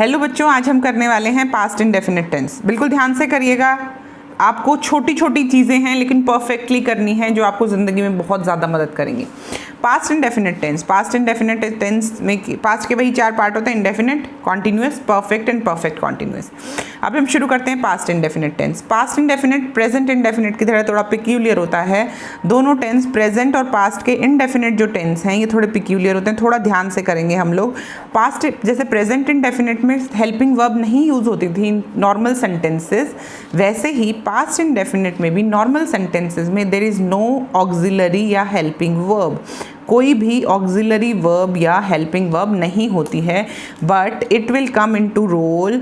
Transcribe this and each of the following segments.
Hello बच्चों, आज हम करने वाले हैं पास्ट इंडेफिनिट टेंस। बिल्कुल ध्यान से करिएगा। आपको छोटी छोटी चीज़ें हैं लेकिन परफेक्टली करनी है जो आपको ज़िंदगी में बहुत ज़्यादा मदद करेंगी। Past indefinite tense, past indefinite tense में पास्ट के वही 4 पार्ट होते हैं, indefinite, continuous, perfect and perfect continuous. अब हम शुरू करते हैं past indefinite tense. Past indefinite present indefinite की तरह थोड़ा पिक्यूलियर होता है। दोनों टेंस, प्रेजेंट और पास्ट के इंडेफिनिट जो टेंस हैं ये थोड़े पिक्यूलियर होते हैं। थोड़ा ध्यान से करेंगे हम लोग। पास्ट जैसे प्रेजेंट इंडेफिनिट में हेल्पिंग वर्ब नहीं यूज़ होती थी नॉर्मल सेंटेंसेस, वैसे ही पास्ट इंडेफिनिट में भी नॉर्मल सेंटेंसेस में देयर इज़ नो ऑक्सिलरी या हेल्पिंग वर्ब। कोई भी ऑक्सिलरी वर्ब या हेल्पिंग वर्ब नहीं होती है, but it will come into role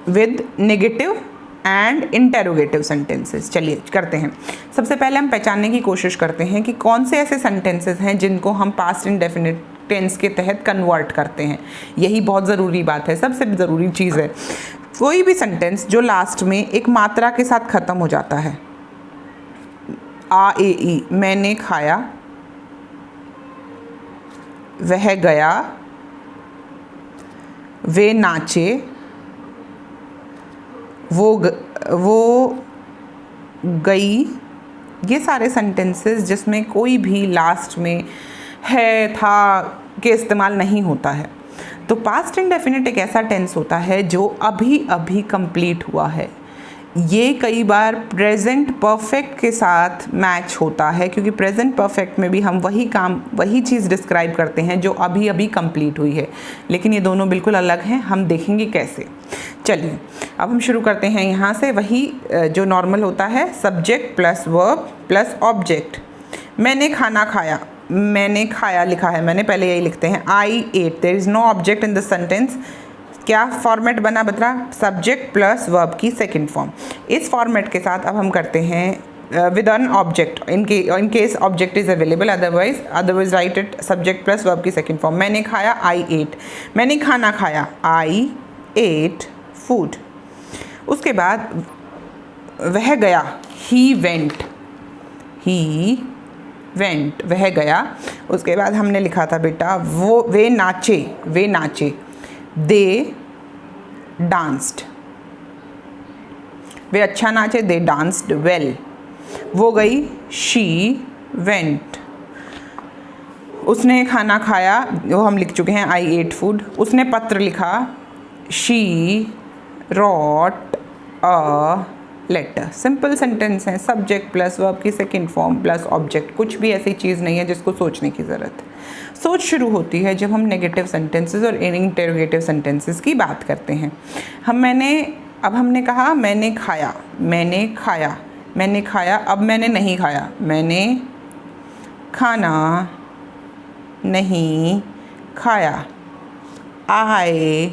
with negative and interrogative sentences. चलिए करते हैं। सबसे पहले हम पहचानने की कोशिश करते हैं कि कौन से ऐसे सेंटेंसेस हैं जिनको हम पास्ट इंडेफिनिट टेंस के तहत कन्वर्ट करते हैं। यही बहुत ज़रूरी बात है, सबसे ज़रूरी चीज़ है। कोई भी सेंटेंस जो लास्ट में एक मात्रा के साथ ख़त्म हो जाता है, आ ए ई, मैंने खाया, वह गया, वे नाचे, वो गई, ये सारे सेंटेंसेस जिसमें कोई भी लास्ट में है, था के इस्तेमाल नहीं होता है। तो पास्ट इंडेफिनिट एक ऐसा टेंस होता है जो अभी अभी कंप्लीट हुआ है। ये कई बार प्रेजेंट परफेक्ट के साथ मैच होता है, क्योंकि प्रेजेंट परफेक्ट में भी हम वही चीज़ डिस्क्राइब करते हैं जो अभी अभी कंप्लीट हुई है, लेकिन ये दोनों बिल्कुल अलग हैं। हम देखेंगे कैसे। चलिए अब हम शुरू करते हैं यहाँ से। वही जो नॉर्मल होता है, subject plus verb plus object. मैंने खाना खाया, मैंने खाया लिखा है मैंने, पहले यही लिखते हैं। I ate, there is no object in this sentence. क्या फॉर्मेट बना बता, सब्जेक्ट प्लस वर्ब की सेकंड फॉर्म। इस फॉर्मेट के साथ अब हम करते हैं with an object in case object is available, otherwise write it subject plus verb की सेकंड फॉर्म। मैंने खाया, आई एट। मैंने खाना खाया, आई एट फूड। उसके बाद वह गया, ही वेंट, वह गया। उसके बाद हमने लिखा था बेटा वे नाचे, दे डांस्ड। वे अच्छा नाचे, दे डांस्ड वेल। वो गई, शी वेंट। उसने खाना खाया, वो हम लिख चुके हैं, आई एट फूड। उसने पत्र लिखा, she wrote a letter. Simple sentence है, सब्जेक्ट प्लस वर्ब की सेकंड फॉर्म प्लस ऑब्जेक्ट। कुछ भी ऐसी चीज़ नहीं है जिसको सोचने की ज़रूरत है। सोच शुरू होती है जब हम नेगेटिव सेंटेंसेस और इंटरोगेटिव सेंटेंसेस की बात करते हैं। अब हमने कहा मैंने खाया, अब मैंने नहीं खाया, मैंने खाना नहीं खाया। आई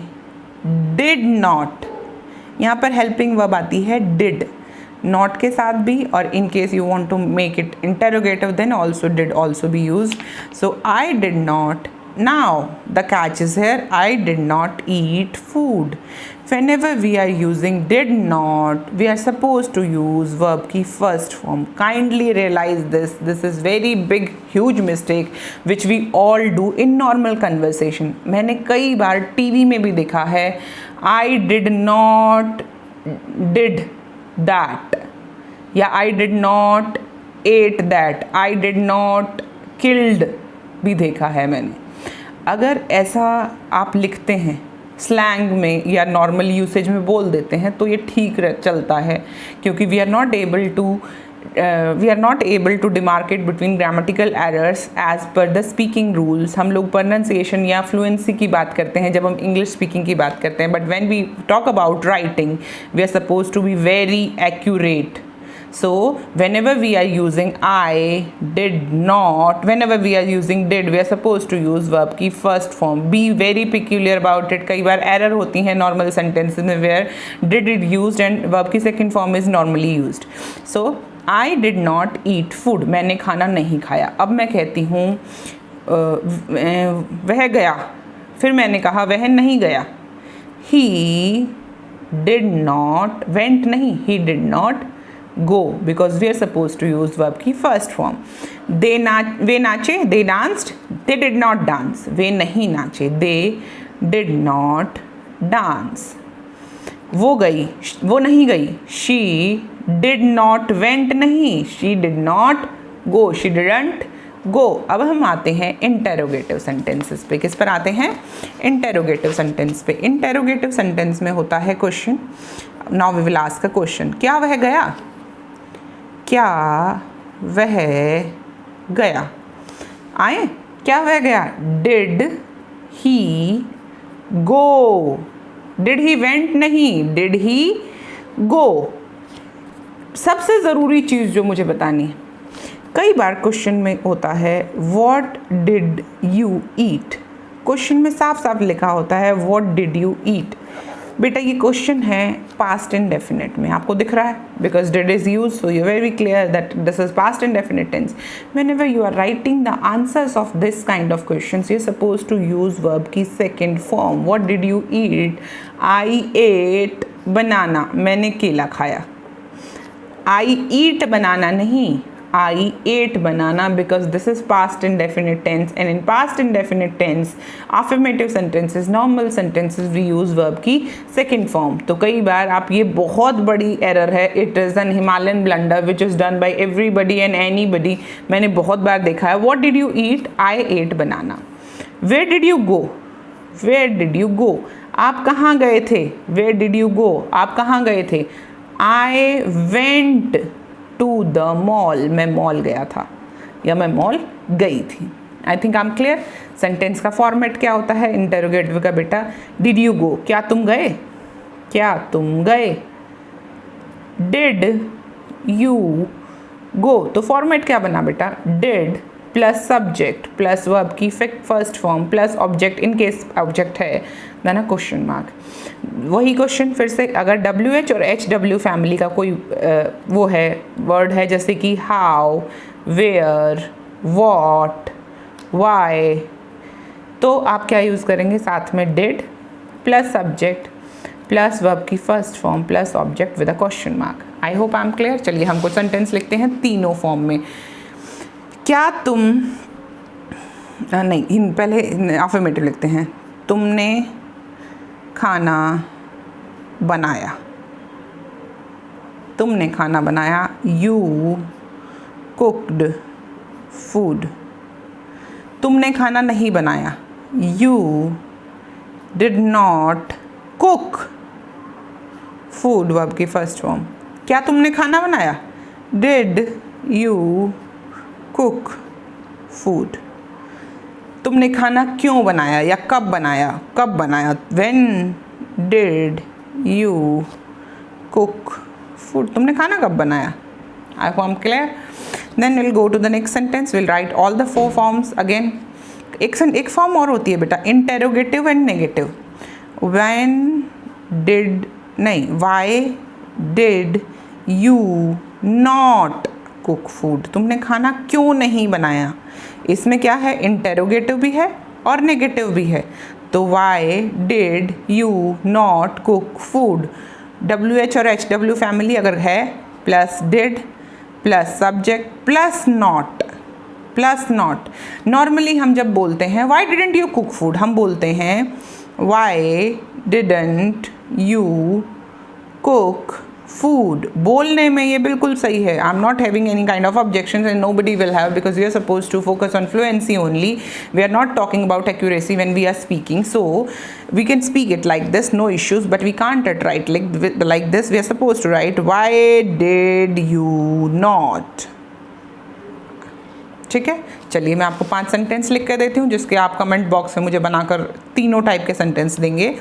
डिड नॉट, यहाँ पर हेल्पिंग वर्ब आती है डिड, नॉट के साथ भी, और in case you want to make it interrogative then also did also be used. So I did not, now the catch is here, I did not eat food. Whenever we are using did not, we are supposed to use verb की first form. Kindly realize this is very big huge mistake which we all do in normal conversation. मैंने कई बार TV में भी देखा है, I did not did that, या I did not ate that, I did not killed भी देखा है मैंने। अगर ऐसा आप लिखते हैं स्लैंग में या नॉर्मल यूसेज में बोल देते हैं तो ये ठीक चलता है, क्योंकि we are not able to demarcate between grammatical errors as per the speaking rules. हम लोग प्रोनाउंसिएशन या फ्लुएंसी की बात करते हैं जब हम इंग्लिश स्पीकिंग की बात करते हैं, but when we talk about writing we are suppose to be very accurate. So whenever we are using I did not, whenever we are using did, we are supposed to use verb की first form. Be very peculiar about it. कई बार error होती है normal sentences में where did is used and verb की second form is normally used. So I did not eat food. मैंने खाना नहीं खाया। अब मैं कहती हूँ वह गया, फिर मैंने कहा वह नहीं गया। He did not, went नहीं, he did not go, because we are supposed to use verb की first form. वे नाचे, they danced, they did not dance, वे नहीं नाचे, दे डिड नॉट डांस। वो गई, वो नहीं गई, शी डिड नॉट वेंट, नहीं, she did not go, she didn't go. अब हम आते हैं इंटेरोगेटिव सेंटेंसेस पे। किस पर आते हैं? इंटेरोगेटिव सेंटेंस पे। इंटेरोगेटिव सेंटेंस में होता है question. Now we will ask a question, क्या वह गया? क्या वह गया? आए, क्या वह गया? Did he go, did he went, नहीं, डिड ही गो। सबसे ज़रूरी चीज़ जो मुझे बतानी है, कई बार क्वेश्चन में होता है what did you eat. Question में साफ साफ लिखा होता है व्हाट डिड यू ईट। बेटा ये क्वेश्चन है पास्ट इंडेफिनिट में, आपको दिख रहा है, because did is use, so you very clear that this is past indefinite tense. Whenever you are writing the answers of this kind of questions, you are suppose to use verb की second form. What did you eat? I ate banana, मैंने केला खाया। आई ईट बनाना नहीं, I ate banana, because this is past indefinite tense, and in past indefinite tense affirmative sentences, normal sentences, we use verb की second form। तो कई बार आप, ये बहुत बड़ी error है, it is an Himalayan blunder which is done by everybody and anybody। मैंने बहुत बार देखा है। What did you eat? I ate banana। Where did you go? Where did you go? आप कहाँ गए थे? Where did you go? आप कहाँ गए थे? I went to the mall, मैं मॉल गया था या मैं मॉल गई थी। I think I am clear. Sentence का फॉर्मेट क्या होता है इंटरोगेटिव का? बेटा डिड यू गो, क्या तुम गए? क्या तुम गए? डिड यू गो, तो फॉर्मेट क्या बना बेटा? Did plus subject plus verb की first form plus object, in case object है देन अ क्वेश्चन मार्क। वही क्वेश्चन फिर से, अगर WH और HW फैमिली का कोई वो है वर्ड है, जैसे कि हाउ, वेयर, वॉट, वाई, तो आप क्या यूज़ करेंगे? साथ में did plus subject plus verb की first form plus object with a question mark. I hope I am clear. चलिए हम कुछ सेंटेंस लिखते हैं तीनों फॉर्म में। क्या तुम, नहीं, पहले अफर्मेटिव लिखते हैं। तुमने खाना बनाया, तुमने खाना बनाया। यू कुक्ड फूड, तुमने खाना नहीं बनाया। You did not cook food, verb की फर्स्ट फॉर्म। क्या तुमने खाना बनाया? Did you cook food. तुमने खाना क्यों बनाया या कब बनाया? कब बनाया? When did you cook food, तुमने खाना कब बनाया? I hope I am clear. Then will go to the next sentence, will write all the 4 forms again. एक फॉर्म और होती है बेटा, interrogative and negative. When did, नहीं, Y did you not cook food, तुमने खाना क्यों नहीं बनाया? इसमें क्या है? इंटेरोगेटिव भी है और नेगेटिव भी है। तो why did you not cook food, WH और HW फैमिली अगर है, plus did plus subject plus not, plus not. Normally हम जब बोलते हैं why didn't you cook food, हम बोलते हैं why didn't you cook food. बोलने में ये बिल्कुल सही है। I am not having any kind of objections and nobody will have, because we are suppose to focus on fluency only. We are not talking about accuracy when we are speaking, so we can speak it like this, no issues, but we can't write like this. We are supposed to write why did you not। ठीक है, चलिए मैं आपको 5 sentence लिख के देती हूँ, जिसके आप कमेंट बॉक्स में मुझे बनाकर तीनों टाइप के सेंटेंस देंगे।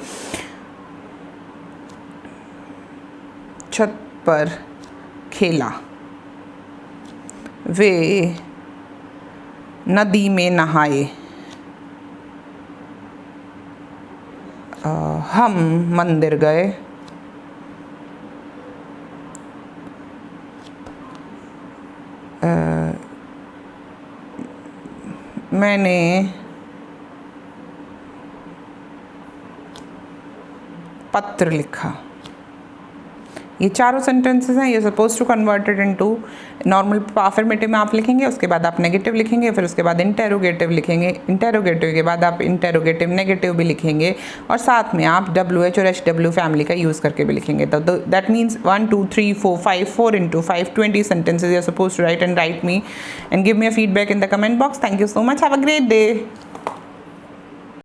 छत पर खेला, वे नदी में नहाए, हम मंदिर गए, मैंने पत्र लिखा। ये चारों सेंटेंसेस हैं, you suppose to converted into normal affirmative में आप लिखेंगे, उसके बाद आप नेगेटिव लिखेंगे, फिर उसके बाद इंटेरोगेटिव लिखेंगे, इंटेरोगेटिव के बाद आप इंटेरोगेटिव नेगेटिव भी लिखेंगे और साथ में आप WH और HW फैमिली का यूज़ करके भी लिखेंगे। तो that means 1 2 3 4 5 4 into 5 20 sentences you are supposed to write and write me and give me a feedback in the comment box. Thank you so much. Have a great day.